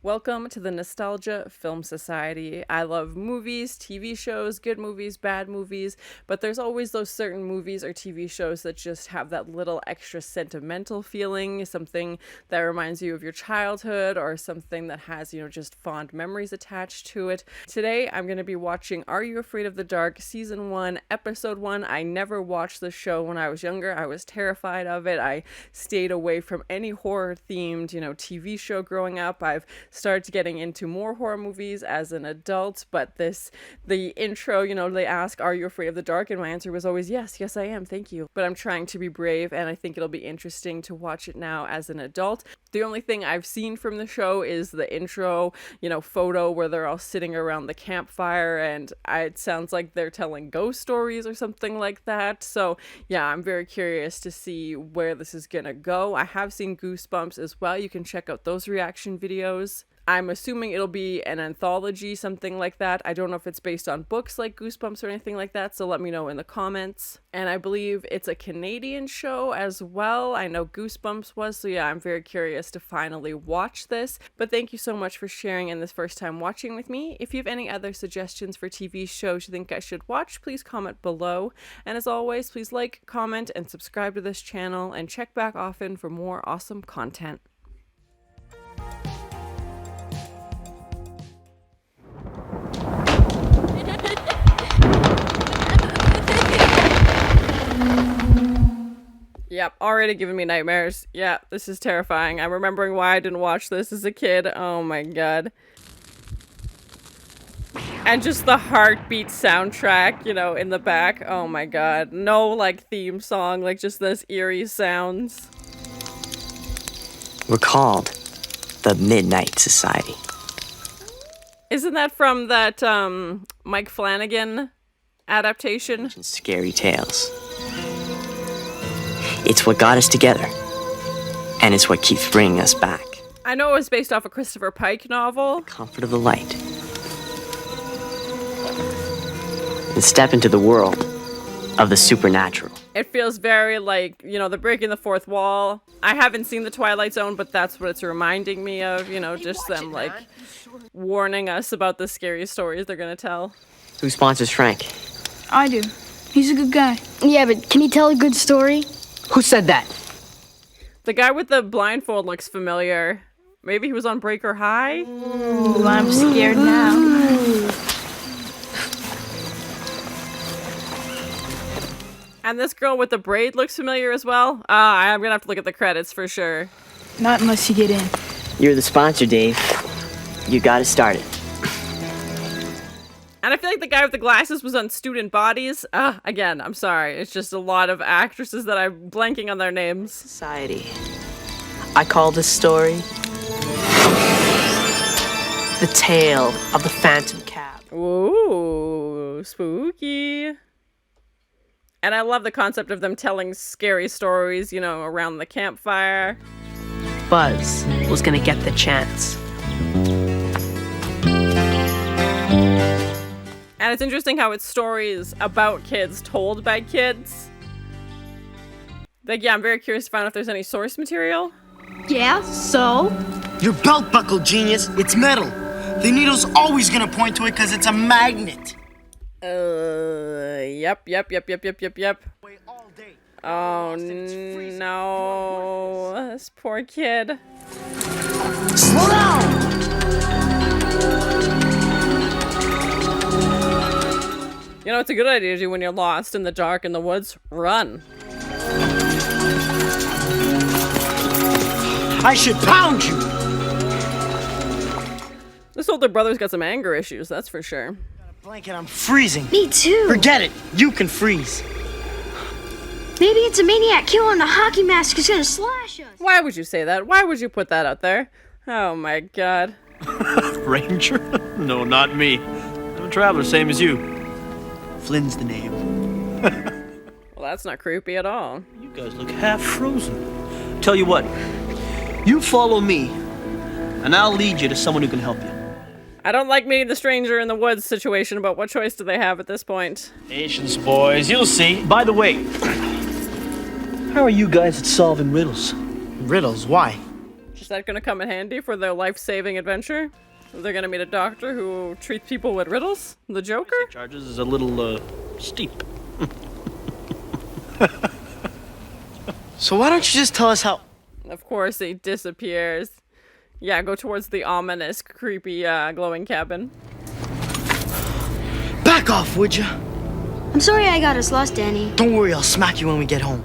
Welcome to the Nostalgia Film Society. I love movies, TV shows, good movies, bad movies, but there's always those certain movies or TV shows that just have that little extra sentimental feeling, something that reminds you of your childhood or something that has, just fond memories attached to it. Today, I'm going to be watching Are You Afraid of the Dark, Season 1, Episode 1. I never watched this show when I was younger. I was terrified of it. I stayed away from any horror-themed, TV show growing up. I've started getting into more horror movies as an adult, but the intro, they ask, are you afraid of the dark? And my answer was always, yes, I am, thank you. But I'm trying to be brave, and I think it'll be interesting to watch it now as an adult. The only thing I've seen from the show is the intro, photo where they're all sitting around the campfire, and it sounds like they're telling ghost stories or something like that. So yeah, I'm very curious to see where this is gonna go. I have seen Goosebumps as well. You can check out those reaction videos. I'm assuming it'll be an anthology, something like that. I don't know if it's based on books like Goosebumps or anything like that, so let me know in the comments. And I believe it's a Canadian show as well. I know Goosebumps was, so yeah, I'm very curious to finally watch this. But thank you so much for sharing and this first time watching with me. If you have any other suggestions for TV shows you think I should watch, please comment below. And as always, please like, comment, and subscribe to this channel, and check back often for more awesome content. Yep, already giving me nightmares. Yeah, this is terrifying. I'm remembering why I didn't watch this as a kid. Oh my god. And just the heartbeat soundtrack, in the back. Oh my god. No, theme song, just this eerie sounds. We're called the Midnight Society. Isn't that from that, Mike Flanagan adaptation? Scary tales. It's what got us together, and it's what keeps bringing us back. I know it was based off a Christopher Pike novel. The comfort of the light. And step into the world of the supernatural. It feels very they're breaking the fourth wall. I haven't seen The Twilight Zone, but that's what it's reminding me of, just them, warning us about the scary stories they're gonna tell. Who sponsors Frank? I do. He's a good guy. Yeah, but can he tell a good story? Who said that? The guy with the blindfold looks familiar. Maybe he was on Breaker High? Ooh, I'm scared now. And this girl with the braid looks familiar as well. I'm gonna have to look at the credits for sure. Not unless you get in. You're the sponsor, Dave. You gotta start it. And I feel like the guy with the glasses was on Student Bodies. Again, I'm sorry. It's just a lot of actresses that I'm blanking on their names. Society. I call this story The Tale of the Phantom Cab. Ooh, spooky. And I love the concept of them telling scary stories, around the campfire. Buzz was gonna get the chance. And it's interesting how it's stories about kids told by kids. Yeah, I'm very curious to find out if there's any source material. Yeah, so? Your belt buckle, genius. It's metal. The needle's always gonna point to it because it's a magnet. Yep. Oh, no. This poor kid. Slow down! It's a good idea to do when you're lost in the dark in the woods. Run. I should pound you! This older brother's got some anger issues, that's for sure. Got a blanket, I'm freezing. Me too. Forget it. You can freeze. Maybe it's a maniac killer in a hockey mask who's gonna slash us. Why would you say that? Why would you put that out there? Oh my god. Ranger? No, not me. I'm a traveler, same as you. Flynn's the name. Well, that's not creepy at all. You guys look half frozen. Tell you what, you follow me, and I'll lead you to someone who can help you. I don't like meeting the stranger in the woods situation, but what choice do they have at this point? Patience, boys, you'll see. By the way, how are you guys at solving riddles? Riddles? Why? Is that gonna come in handy for their life-saving adventure? They're gonna meet a doctor who treats people with riddles? The Joker? Charges is a little, steep. So why don't you just tell us how... Of course, he disappears. Yeah, go towards the ominous, creepy, glowing cabin. Back off, would ya? I'm sorry I got us lost, Danny. Don't worry, I'll smack you when we get home.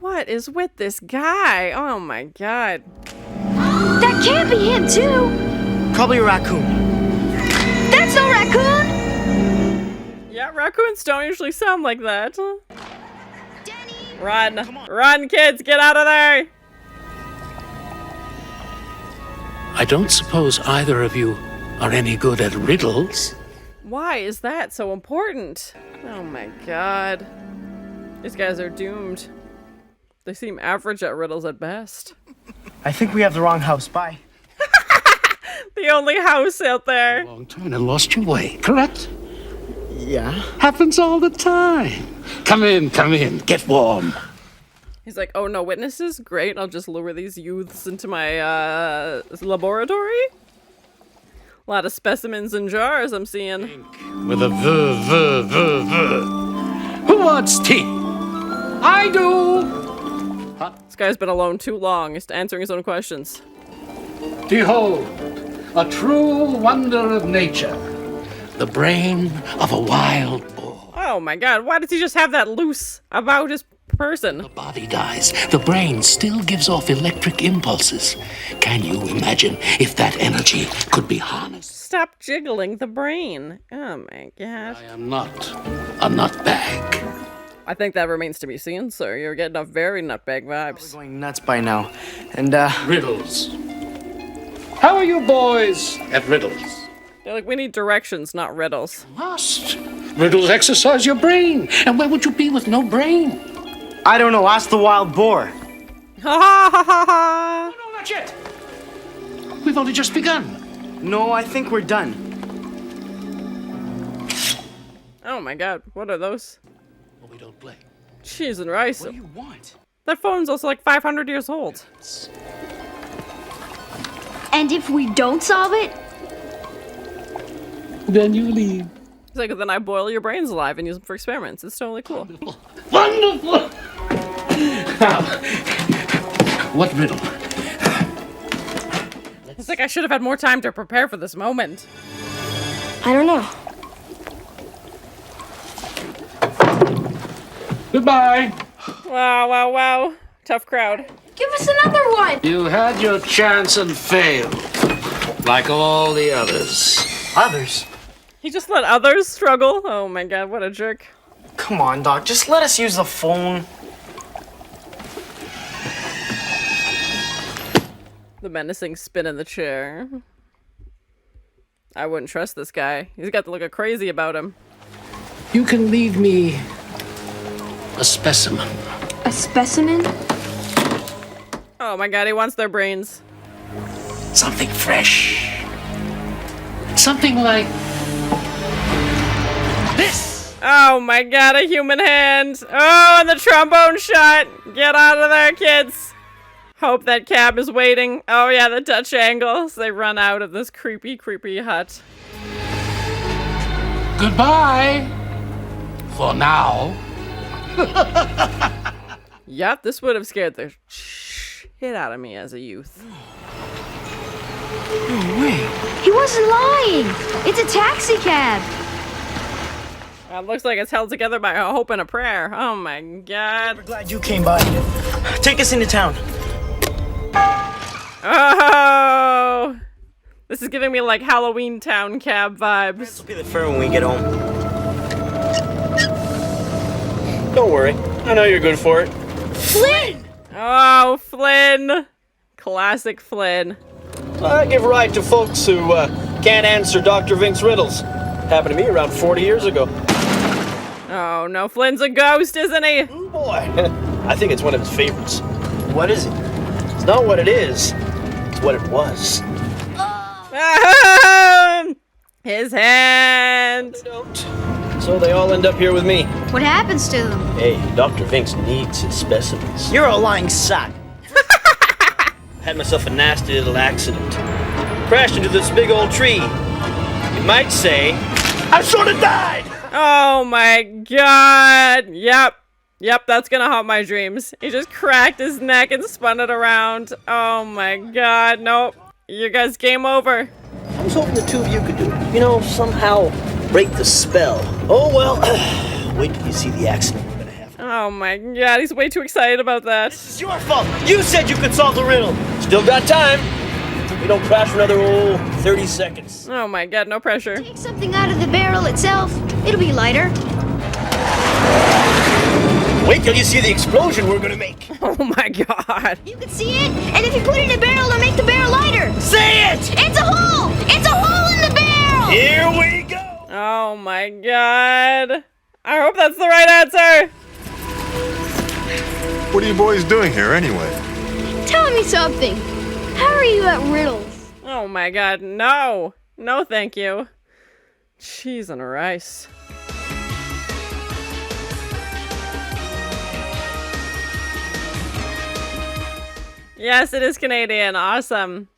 What is with this guy? Oh my god. That can't be him, too. Probably a raccoon. That's no raccoon. Yeah, raccoons don't usually sound like that. Danny. Run. Run, kids, get out of there! I don't suppose either of you are any good at riddles? Why is that so important? Oh my god. These guys are doomed. They seem average at riddles at best. I think we have the wrong house. Bye. The only house out there. Long time and lost your way, correct? Yeah? Happens all the time. Come in, get warm. He's like, oh, no witnesses? Great, I'll just lure these youths into my, laboratory? A lot of specimens in jars I'm seeing. With a Who wants tea? I do! This guy's been alone too long. He's answering his own questions. Behold, a true wonder of nature. The brain of a wild boar. Oh my god, why does he just have that loose about his person? The body dies. The brain still gives off electric impulses. Can you imagine if that energy could be harnessed? Stop jiggling the brain. Oh my god. I am not a nutbag. I think that remains to be seen, sir. You're getting a very nutbag We're vibes. going nuts by now. And, Riddles. How are you boys at riddles? They're like, we need directions, not riddles. Must. Riddles exercise your brain. And where would you be with no brain? I don't know. Ask the wild boar. Ha ha ha ha ha! No, not yet. We've only just begun. No, I think we're done. Oh my god, what are those? Well, we don't play. Cheese and rice. What do you want? That phone's also like 500 years old. And if we don't solve it, Then you leave. It's like, then I boil your brains alive and use them for experiments. It's totally cool. Wonderful. Now, what riddle? It's like I should have had more time to prepare for this moment. I don't know. Goodbye. Wow, wow, wow. Tough crowd. Give us another one. You had your chance and failed, like all the others. Others? He just let others struggle. Oh my god, what a jerk. Come on, Doc. Just let us use the phone. The menacing spin in the chair. I wouldn't trust this guy. He's got the look of crazy about him. You can leave me a specimen. A specimen? Oh my god, he wants their brains. Something fresh. Something like this. Oh my god, a human hand. Oh, and the trombone shot. Get out of there, kids. Hope that cab is waiting. Oh yeah, the Dutch angle. So they run out of this creepy, creepy hut. Goodbye. For now. Yep, this would have scared the shit out of me as a youth. No way. He wasn't lying. It's a taxi cab. It looks like it's held together by a hope and a prayer. Oh my god. Glad you came by. Take us into town. Oh! This is giving me like Halloween Town cab vibes. This will be the fair when we get home. Don't worry. I know you're good for it. Flynn! Oh, Flynn! Classic Flynn. I give ride to folks who can't answer Dr. Vink's riddles. Happened to me around 40 years ago. Oh no, Flynn's a ghost, isn't he? Oh boy. I think it's one of his favorites. What is it? It's not what it is. It's what it was. His hand! They don't. So they all end up here with me. What happens to them? Hey, Dr. Vinks needs his specimens. You're a lying sack. Had myself a nasty little accident. Crashed into this big old tree. You might say, I sort of died! Oh my god. Yep, that's gonna haunt my dreams. He just cracked his neck and spun it around. Oh my god, nope. You guys, game over. I was hoping the two of you could do it. You know, somehow break the spell. Oh well, wait till you see the accident we're gonna have. Oh my god, he's way too excited about that. It's your fault. You said you could solve the riddle. Still got time. We don't crash for another 30 seconds. Oh my god, no pressure. Take something out of the barrel itself. It'll be lighter. Wait till you see the explosion we're gonna make. Oh my god. You can see it, and if you put it in a barrel, it'll make the barrel lighter. Say it! It's a hole! It's a hole in the barrel! Here we go! Oh my god. I hope that's the right answer. What are you boys doing here anyway? Tell me something. How are you at riddles? Oh my god, no. No thank you. Cheese and rice. Yes, it is Canadian. Awesome.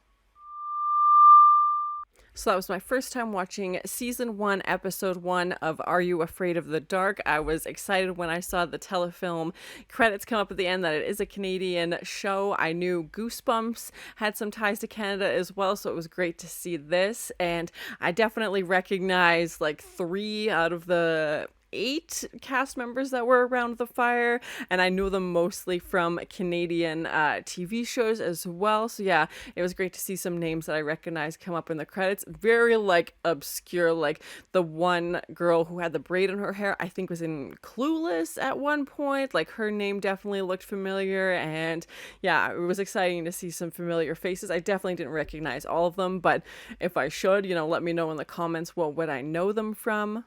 So that was my first time watching season 1, episode 1 of Are You Afraid of the Dark? I was excited when I saw the telefilm credits come up at the end that it is a Canadian show. I knew Goosebumps had some ties to Canada as well, so it was great to see this. And I definitely recognized like 3 out of the 8 cast members that were around the fire, and I knew them mostly from Canadian TV shows as well. So yeah, it was great to see some names that I recognized come up in the credits. Very like obscure, like the one girl who had the braid in her hair, I think was in Clueless at one point. Like her name definitely looked familiar, and yeah, it was exciting to see some familiar faces. I definitely didn't recognize all of them, but if I should, let me know in the comments what would I know them from.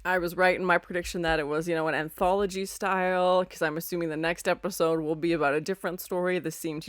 I was right in my prediction that it was, an anthology style, because I'm assuming the next episode will be about a different story. This seemed,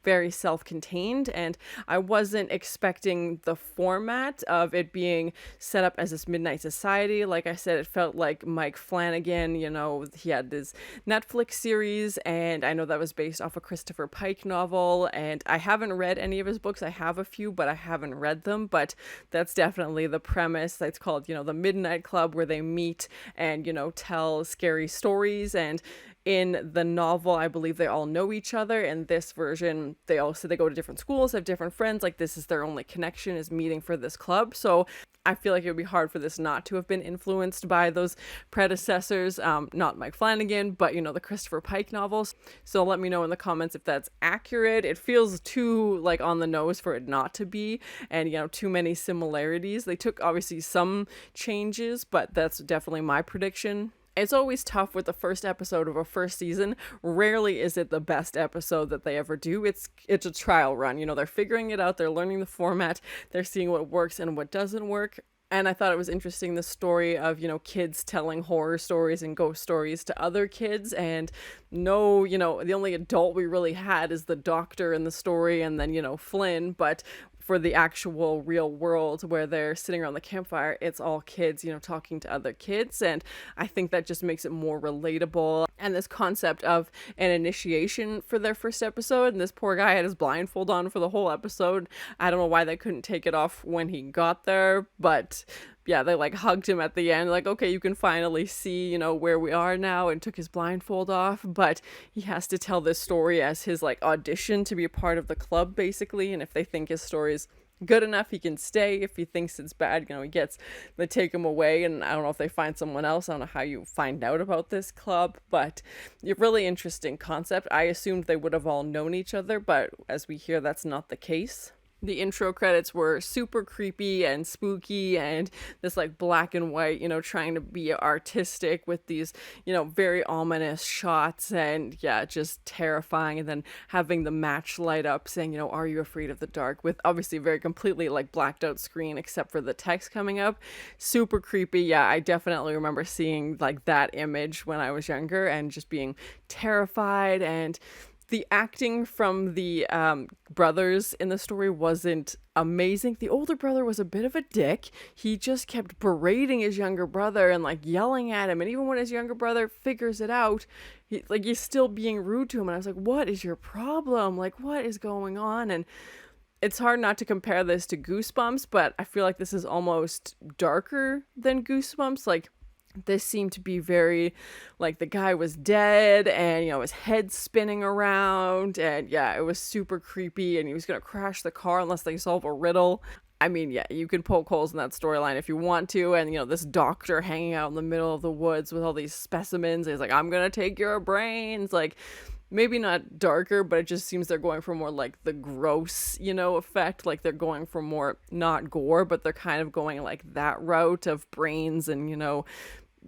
very self-contained, and I wasn't expecting the format of it being set up as this midnight society. Like I said, it felt like Mike Flanagan, he had this Netflix series, and I know that was based off a Christopher Pike novel, and I haven't read any of his books. I have a few, but I haven't read them, but that's definitely the premise. It's called, the Midnight Club, where they meet and tell scary stories. And in the novel, I believe they all know each other. In this version, they go to different schools, have different friends. Like this is their only connection, is meeting for this club. So I feel like it would be hard for this not to have been influenced by those predecessors, not Mike Flanagan, but the Christopher Pike novels. So let me know in the comments if that's accurate. It feels too like on the nose for it not to be, and too many similarities. They took obviously some changes, but that's definitely my prediction. It's always tough with the first episode of a first season. Rarely is it the best episode that they ever do. It's a trial run. They're figuring it out. They're learning the format. They're seeing what works and what doesn't work. And I thought it was interesting, the story of, kids telling horror stories and ghost stories to other kids. And no, the only adult we really had is the doctor in the story, and then, Flynn. But for the actual real world where they're sitting around the campfire, it's all kids, talking to other kids. And I think that just makes it more relatable. And this concept of an initiation for their first episode, and this poor guy had his blindfold on for the whole episode. I don't know why they couldn't take it off when he got there, but yeah, they like hugged him at the end, like, okay, you can finally see, where we are now, and took his blindfold off. But he has to tell this story as his like audition to be a part of the club, basically. And if they think his story is good enough, he can stay. If he thinks it's bad, they take him away. And I don't know if they find someone else. I don't know how you find out about this club, but a really interesting concept. I assumed they would have all known each other, but as we hear, that's not the case. The intro credits were super creepy and spooky, and this like black and white, trying to be artistic with these, very ominous shots, and yeah, just terrifying. And then having the match light up saying, are you afraid of the dark, with obviously very completely like blacked out screen except for the text coming up. Super creepy. Yeah, I definitely remember seeing like that image when I was younger and just being terrified. And the acting from the brothers in the story wasn't amazing. The older brother was a bit of a dick. He just kept berating his younger brother and like yelling at him. And even when his younger brother figures it out, he's still being rude to him. And I was like, what is your problem? Like, what is going on? And it's hard not to compare this to Goosebumps, but I feel like this is almost darker than Goosebumps. Like, this seemed to be very, like, the guy was dead and, his head spinning around. And yeah, it was super creepy, and he was going to crash the car unless they solve a riddle. I mean, yeah, you can poke holes in that storyline if you want to. And, this doctor hanging out in the middle of the woods with all these specimens. He's like, I'm going to take your brains. Like, maybe not darker, but it just seems they're going for more like the gross, effect. Like, they're going for more, not gore, but they're kind of going like that route of brains and,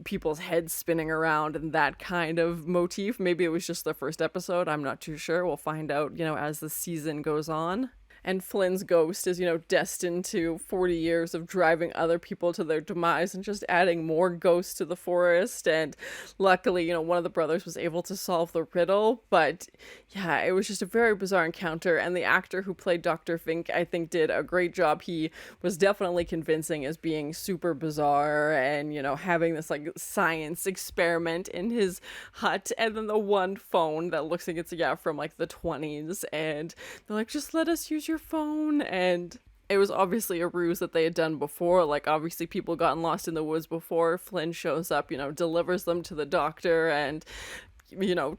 people's heads spinning around and that kind of motif. Maybe it was just the first episode. I'm not too sure. We'll find out, as the season goes on. And Flynn's ghost is, destined to 40 years of driving other people to their demise and just adding more ghosts to the forest. And luckily, one of the brothers was able to solve the riddle. But yeah, it was just a very bizarre encounter. And the actor who played Dr. Fink, I think, did a great job. He was definitely convincing as being super bizarre and, having this like science experiment in his hut. And then the one phone that looks like it's, from like the 20s. And they're like, just let us use your phone. And it was obviously a ruse that they had done before. Like, obviously people gotten lost in the woods before. Flynn shows up, delivers them to the doctor and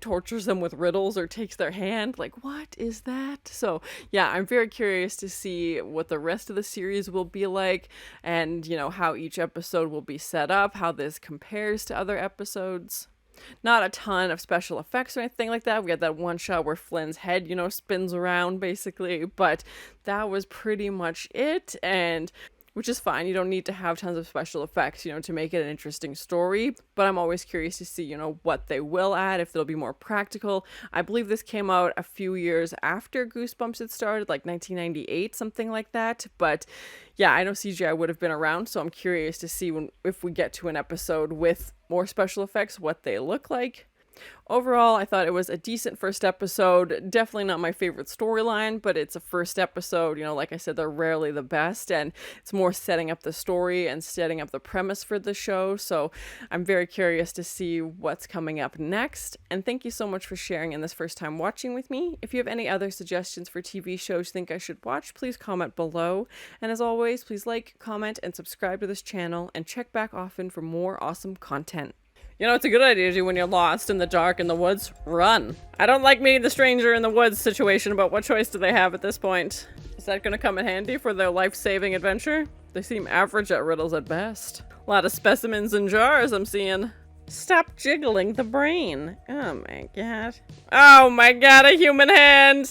tortures them with riddles or takes their hand. Like, what is that? So yeah, I'm very curious to see what the rest of the series will be like, and how each episode will be set up, how this compares to other episodes. Not a ton of special effects or anything like that. We had that one shot where Flynn's head, spins around basically, but that was pretty much it. And which is fine. You don't need to have tons of special effects, to make it an interesting story. But I'm always curious to see, what they will add, if they'll be more practical. I believe this came out a few years after Goosebumps had started, like 1998, something like that. But yeah, I know CGI would have been around, so I'm curious to see if we get to an episode with more special effects, what they look like. Overall, I thought it was a decent first episode. Definitely not my favorite storyline, but it's a first episode. Like I said, they're rarely the best, and it's more setting up the story and setting up the premise for the show. So I'm very curious to see what's coming up next. And thank you so much for sharing in this first time watching with me. If you have any other suggestions for TV shows you think I should watch, please comment below. And as always, please like, comment, and subscribe to this channel, and check back often for more awesome content. It's a good idea to do when you're lost in the dark in the woods. Run. I don't like meeting the stranger in the woods situation, but what choice do they have at this point? Is that going to come in handy for their life-saving adventure? They seem average at riddles at best. A lot of specimens in jars I'm seeing. Stop jiggling the brain. Oh my god. Oh my god, a human hand!